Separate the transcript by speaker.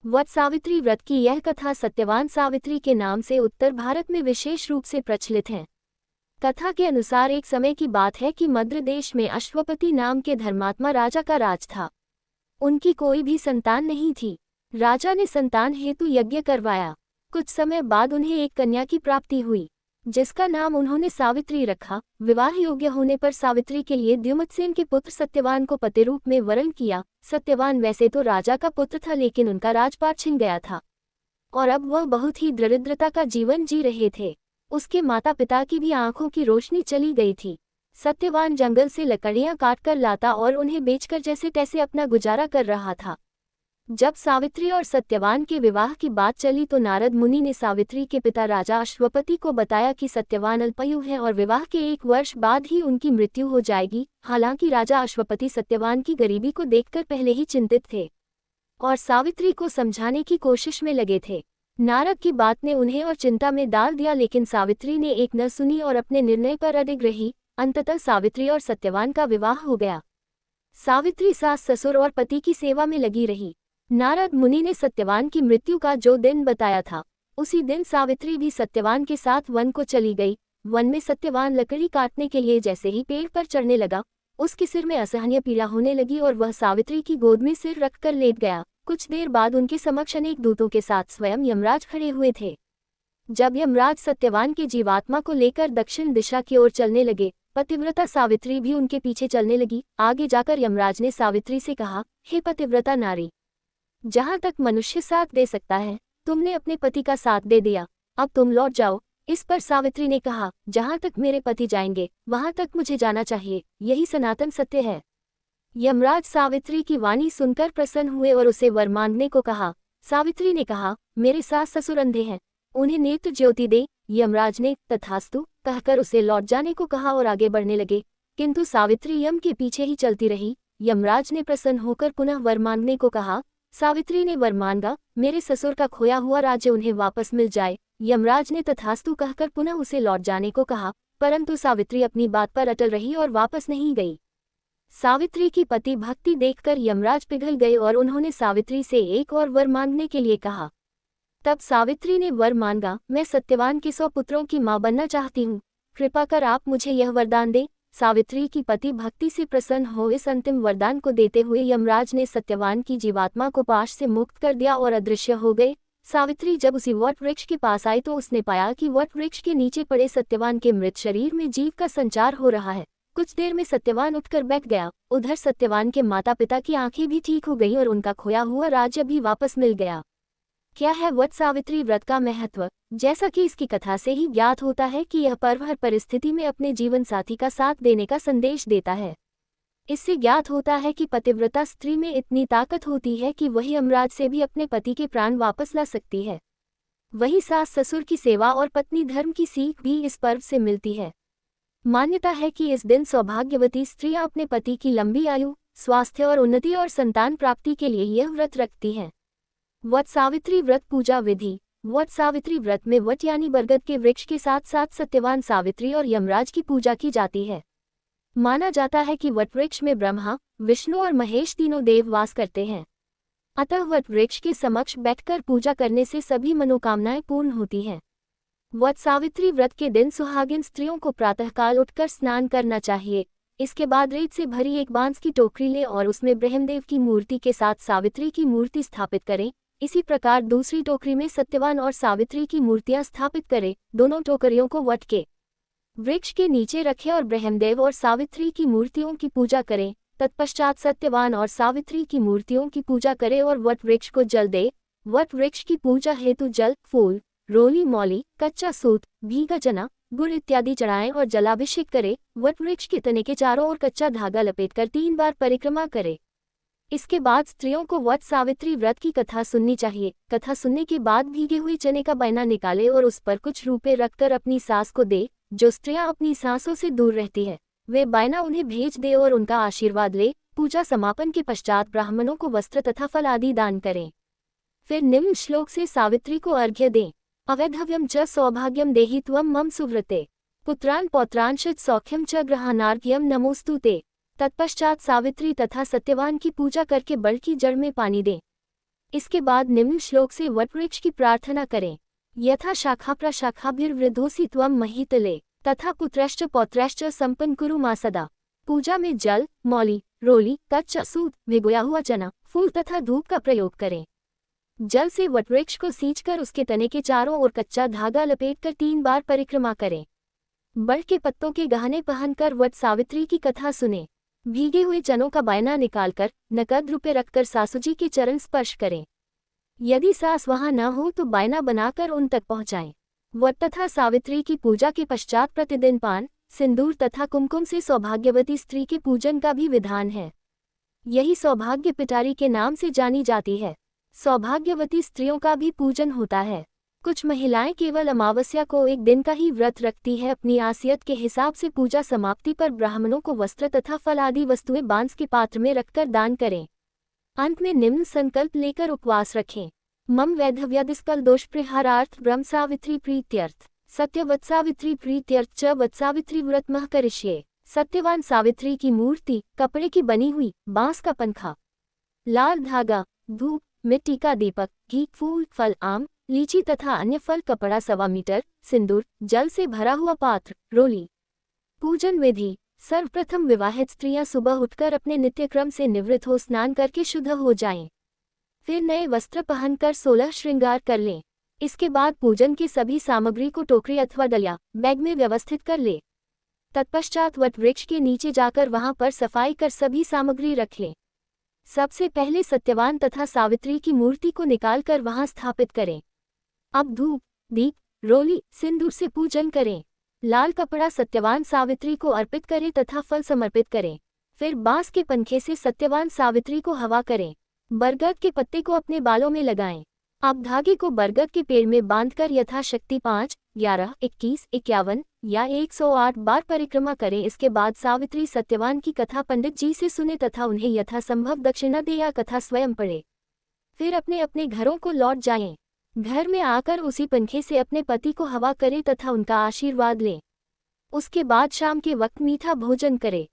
Speaker 1: वट सावित्री व्रत की यह कथा सत्यवान सावित्री के नाम से उत्तर भारत में विशेष रूप से प्रचलित है। कथा के अनुसार एक समय की बात है कि मद्र देश में अश्वपति नाम के धर्मात्मा राजा का राज था। उनकी कोई भी संतान नहीं थी। राजा ने संतान हेतु यज्ञ करवाया। कुछ समय बाद उन्हें एक कन्या की प्राप्ति हुई, जिसका नाम उन्होंने सावित्री रखा। विवाह योग्य होने पर सावित्री के लिए द्युमत्सेन के पुत्र सत्यवान को पति रूप में वरण किया। सत्यवान वैसे तो राजा का पुत्र था, लेकिन उनका राजपाट छिन गया था और अब वह बहुत ही दरिद्रता का जीवन जी रहे थे। उसके माता पिता की भी आंखों की रोशनी चली गई थी। सत्यवान जंगल से लकड़ियां काटकर लाता और उन्हें बेचकर जैसे तैसे अपना गुजारा कर रहा था। जब सावित्री और सत्यवान के विवाह की बात चली तो नारद मुनि ने सावित्री के पिता राजा अश्वपति को बताया कि सत्यवान अल्पायु है और विवाह के 1 वर्ष बाद ही उनकी मृत्यु हो जाएगी। हालांकि राजा अश्वपति सत्यवान की गरीबी को देखकर पहले ही चिंतित थे और सावित्री को समझाने की कोशिश में लगे थे। नारद की बात ने उन्हें और चिंता में डाल दिया, लेकिन सावित्री ने एक न सुनी और अपने निर्णय पर अडिग रही। अंततः सावित्री और सत्यवान का विवाह हो गया। सावित्री सास ससुर और पति की सेवा में लगी रही। नारद मुनि ने सत्यवान की मृत्यु का जो दिन बताया था, उसी दिन सावित्री भी सत्यवान के साथ वन को चली गई। वन में सत्यवान लकड़ी काटने के लिए जैसे ही पेड़ पर चढ़ने लगा, उसके सिर में असहनीय पीड़ा होने लगी और वह सावित्री की गोद में सिर रखकर लेट गया। कुछ देर बाद उनके समक्ष अनेक दूतों के साथ स्वयं यमराज खड़े हुए थे। जब यमराज सत्यवान के जीवात्मा को लेकर दक्षिण दिशा की ओर चलने लगे, पतिव्रता सावित्री भी उनके पीछे चलने लगी। आगे जाकर यमराज ने सावित्री से कहा, हे पतिव्रता नारी, जहां तक मनुष्य साथ दे सकता है, तुमने अपने पति का साथ दे दिया, अब तुम लौट जाओ। इस पर सावित्री ने कहा, जहां तक मेरे पति जाएंगे वहां तक मुझे जाना चाहिए, यही सनातन सत्य है। यमराज सावित्री की वाणी सुनकर प्रसन्न हुए और उसे वर मांगने को कहा। सावित्री ने कहा, मेरे सास ससुर अंधे हैं, उन्हें नेत्र ज्योति दे। यमराज ने तथास्तु कहकर उसे लौट जाने को कहा और आगे बढ़ने लगे, किंतु सावित्री यम के पीछे ही चलती रही। यमराज ने प्रसन्न होकर पुनः वर मांगने को कहा। सावित्री ने वर मांगा, मेरे ससुर का खोया हुआ राज्य उन्हें वापस मिल जाए। यमराज ने तथास्तु कहकर पुनः उसे लौट जाने को कहा, परंतु सावित्री अपनी बात पर अटल रही और वापस नहीं गई। सावित्री की पति भक्ति देखकर यमराज पिघल गए और उन्होंने सावित्री से एक और वर मांगने के लिए कहा। तब सावित्री ने वर मांगा, मैं सत्यवान के 100 पुत्रों की मां बनना चाहती हूँ, कृपा कर आप मुझे यह वरदान दें। सावित्री की पति भक्ति से प्रसन्न हो इस अंतिम वरदान को देते हुए यमराज ने सत्यवान की जीवात्मा को पाश से मुक्त कर दिया और अदृश्य हो गए। सावित्री जब उसी वट वृक्ष के पास आई तो उसने पाया कि वट वृक्ष के नीचे पड़े सत्यवान के मृत शरीर में जीव का संचार हो रहा है। कुछ देर में सत्यवान उठकर बैठ गया। उधर सत्यवान के माता पिता की आंखें भी ठीक हो गईं और उनका खोया हुआ राज्य भी वापस मिल गया। क्या है वट सावित्री व्रत का महत्व? जैसा कि इसकी कथा से ही ज्ञात होता है कि यह पर्व हर परिस्थिति में अपने जीवन साथी का साथ देने का संदेश देता है। इससे ज्ञात होता है कि पतिव्रता स्त्री में इतनी ताकत होती है कि वही यमराज से भी अपने पति के प्राण वापस ला सकती है। वही सास ससुर की सेवा और पत्नी धर्म की सीख भी इस पर्व से मिलती है। मान्यता है कि इस दिन सौभाग्यवती स्त्रियां अपने पति की लंबी आयु, स्वास्थ्य और उन्नति और संतान प्राप्ति के लिए यह व्रत रखती हैं। वट सावित्री व्रत पूजा विधि। वट सावित्री व्रत में वट यानी बरगद के वृक्ष के साथ साथ सत्यवान सावित्री और यमराज की पूजा की जाती है। माना जाता है कि वट वृक्ष में ब्रह्मा, विष्णु और महेश तीनों देव वास करते हैं। अतः वट वृक्ष के समक्ष बैठकर पूजा करने से सभी मनोकामनाएं पूर्ण होती हैं। वट सावित्री व्रत के दिन सुहागिन स्त्रियों को प्रातःकाल उठकर स्नान करना चाहिए। इसके बाद रेत से भरी एक बांस की टोकरी लें और उसमें ब्रह्मदेव की मूर्ति के साथ सावित्री की मूर्ति स्थापित करें। इसी प्रकार दूसरी टोकरी में सत्यवान और सावित्री की मूर्तियां स्थापित करें। दोनों टोकरियों को वट के वृक्ष के नीचे रखें और ब्रह्मदेव और सावित्री की मूर्तियों की पूजा करें। तत्पश्चात सत्यवान और सावित्री की मूर्तियों की पूजा करें और वट वृक्ष को जल दे। वट वृक्ष की पूजा हेतु जल, फूल, रोली मौली, कच्चा सूत, भीगा चना, गुड़ इत्यादि चढ़ाएं और जलाभिषेक करें। वट वृक्ष के तने के चारों ओर कच्चा धागा लपेटकर 3 बार परिक्रमा करें। इसके बाद स्त्रियों को वट सावित्री व्रत की कथा सुननी चाहिए। कथा सुनने के बाद भीगे हुए चने का बैना निकाले और उस पर कुछ रुपए रखकर अपनी सास को दे। जो स्त्रियां अपनी सासों से दूर रहती है वे बैना उन्हें भेज दे और उनका आशीर्वाद ले। पूजा समापन के पश्चात ब्राह्मणों को वस्त्र तथा फल आदि दान करें। फिर निम्न श्लोक से सावित्री को अर्घ्य दें। अवैधव्यम च सौभाग्यम देहि त्वं मम सुव्रते, पुत्रान् पौत्रांश्च सौख्यम च ग्रहाणार्घ्यम नमोस्तु ते। तत्पश्चात सावित्री तथा सत्यवान की पूजा करके बड़ की जड़ में पानी दें। इसके बाद निम्न श्लोक से वटवृक्ष की प्रार्थना करें। यथा शाखा प्रशाखाभिर्वृद्धोसि त्वं महितले तथा पुत्रश्च पौत्रश्च संपन्न कुरु मा सदा। पूजा में जल, मौली, रोली, कच्चा सूत, भिगोया हुआ चना, फूल तथा धूप का प्रयोग करें। जल से वटवृक्ष को सींचकर उसके तने के चारों ओर कच्चा धागा लपेटकर 3 बार परिक्रमा करें। बड़ के पत्तों के गहने पहनकर वट सावित्री की कथा सुने। भीगे हुए चनों का बायना निकालकर नकद रुपये रखकर सासुजी के चरण स्पर्श करें। यदि सास वहां न हो तो बायना बनाकर उन तक पहुंचाएं। वट तथा सावित्री की पूजा के पश्चात प्रतिदिन पान, सिंदूर तथा कुमकुम से सौभाग्यवती स्त्री के पूजन का भी विधान है। यही सौभाग्य पिटारी के नाम से जानी जाती है। सौभाग्यवती स्त्रियों का भी पूजन होता है। कुछ महिलाएं केवल अमावस्या को एक दिन का ही व्रत रखती है। अपनी आसियत के हिसाब से पूजा समाप्ति पर ब्राह्मणों को वस्त्र तथा फल आदि वस्तुएं बांस के पात्र में रखकर दान करें। अंत में निम्न संकल्प लेकर उपवास रखें। मम वैधव्यादिस्कल दोष परिहारार्थ ब्रह्म सावित्री प्रीत्यर्थ सत्य वत्सावित्री प्रीत्यर्थ च वत्सावित्री व्रत मह करिष्ये। सत्यवान सावित्री की मूर्ति कपड़े की बनी हुई, बांस का पंखा, लाल धागा, धूप, मिट्टी का दीपक, घी, फूल, फल, आम, लीची तथा अन्य फल, कपड़ा 1.25 मीटर, सिंदूर, जल से भरा हुआ पात्र, रोली। पूजन विधि। सर्वप्रथम विवाहित स्त्रियां सुबह उठकर अपने नित्यक्रम से निवृत्त हो स्नान करके शुद्ध हो जाएं। फिर नए वस्त्र पहनकर 16 श्रृंगार कर लें। इसके बाद पूजन की सभी सामग्री को टोकरी अथवा डलिया, बैग में व्यवस्थित कर ले। तत्पश्चात वट वृक्ष के नीचे जाकर वहां पर सफाई कर सभी सामग्री रख लें। सबसे पहले सत्यवान तथा सावित्री की मूर्ति को निकालकर वहां स्थापित करें। अब धूप, दीप, रोली, सिंदूर से पूजन करें। लाल कपड़ा सत्यवान सावित्री को अर्पित करें तथा फल समर्पित करें। फिर बांस के पंखे से सत्यवान सावित्री को हवा करें। बरगद के पत्ते को अपने बालों में लगाएं। अब धागे को बरगद के पेड़ में बांधकर यथाशक्ति 5, 11, 21, 51 या 108 बार परिक्रमा करें। इसके बाद सावित्री सत्यवान की कथा पंडित जी से सुने तथा उन्हें यथासंभव दक्षिणा दे या कथा स्वयं पढ़े। फिर अपने अपने घरों को लौट जाएं। घर में आकर उसी पंखे से अपने पति को हवा करें तथा उनका आशीर्वाद लें। उसके बाद शाम के वक्त मीठा भोजन करें।